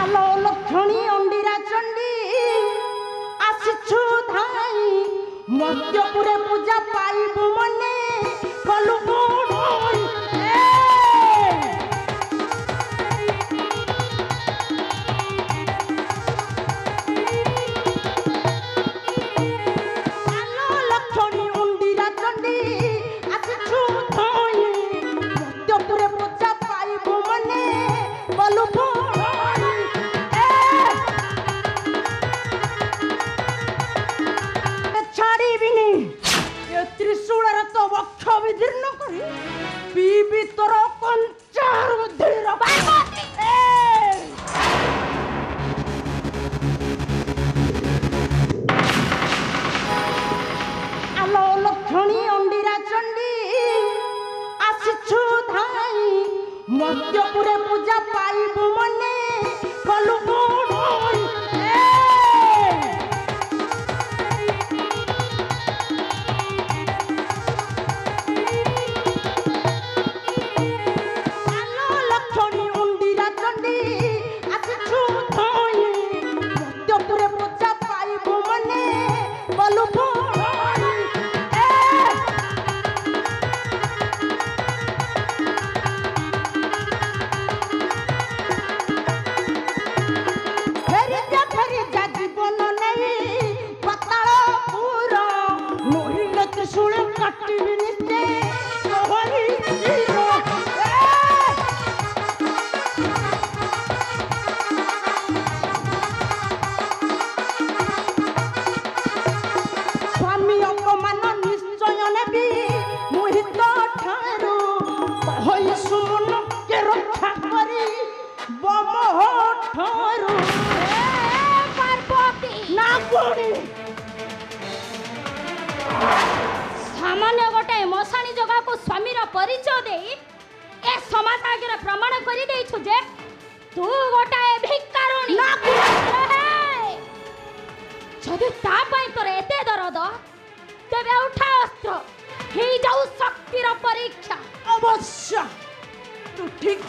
आलो लक्षणी अंडीरा चंडी आसिछु धाई मध्यपुरे पूजा पाइबु मने कलु गोडोई आलो लक्षणी अंडीरा चंडी आसिछु धाई मध्यपुरे पूजा पाइबु मने कलु त्रिशूल तो वक्ष विदीर्ण करी पीबी तोर कंचार धीर आलो लक्षणी अंडीरा चंडी आसिछु धाई मध्यपुरे पूजा पाइबु मने कलु गोडोई सामान्य गोटे मशाणी जगह को स्वामीर परिचय दे ए समाज आगे प्रमाण कर दे जे तू गोटाए भिकारुणी जदि ता पई तोर एते दरद तेबे उठा अस्त्र हे जाऊ शक्तिर परीक्षा अवश्य तू ठीक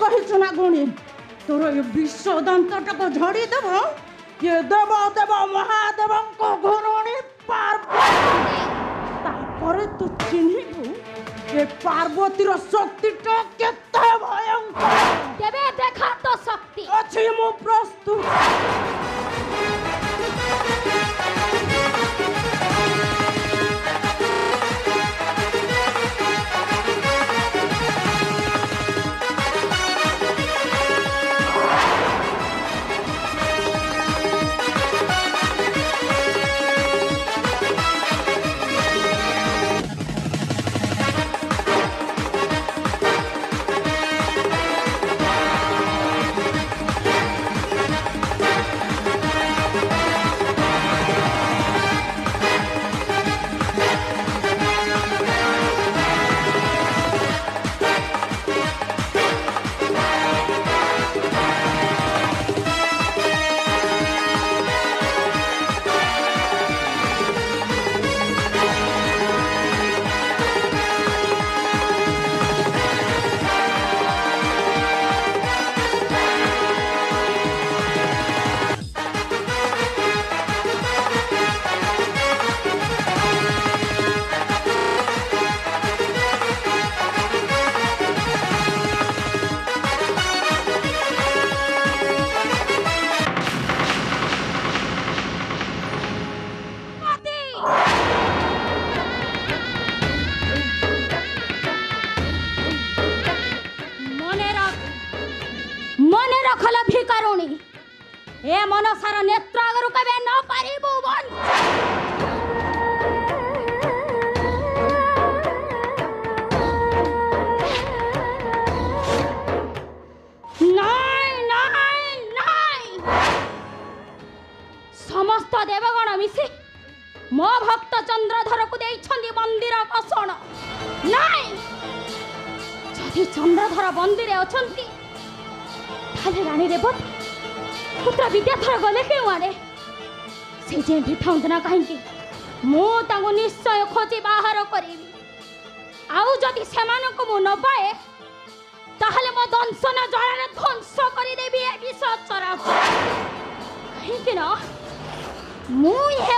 कहिछु ना गुणी तोर ये विश्व दंतटा झड़ी देब ये देव देव महादेव को घुरुणी पार्वती तापरे तू चिन्हिबु ये पार्वतीर शक्तिटा केते भयंकर तेबे देखा तो शक्ति अछि मु प्रस्तुत ए मनसार नेत्र अगर कबे न पारिबु समस्त देवगण मिसी मो भक्त चंद्रधर को देइछंदी मंदिर कसण नाई जदि चंद्रधर मंदिर अछंती ताले रानी रेवती पुत्र विद्याधर गले के आड़े से जेठी थांतना कहीं मु निश्चय खोजी बाहर करी आउ जदि सेमानक मु न पाए ताहले मो दंशन जलाने ध्वंस करी ମୁଁ ହେ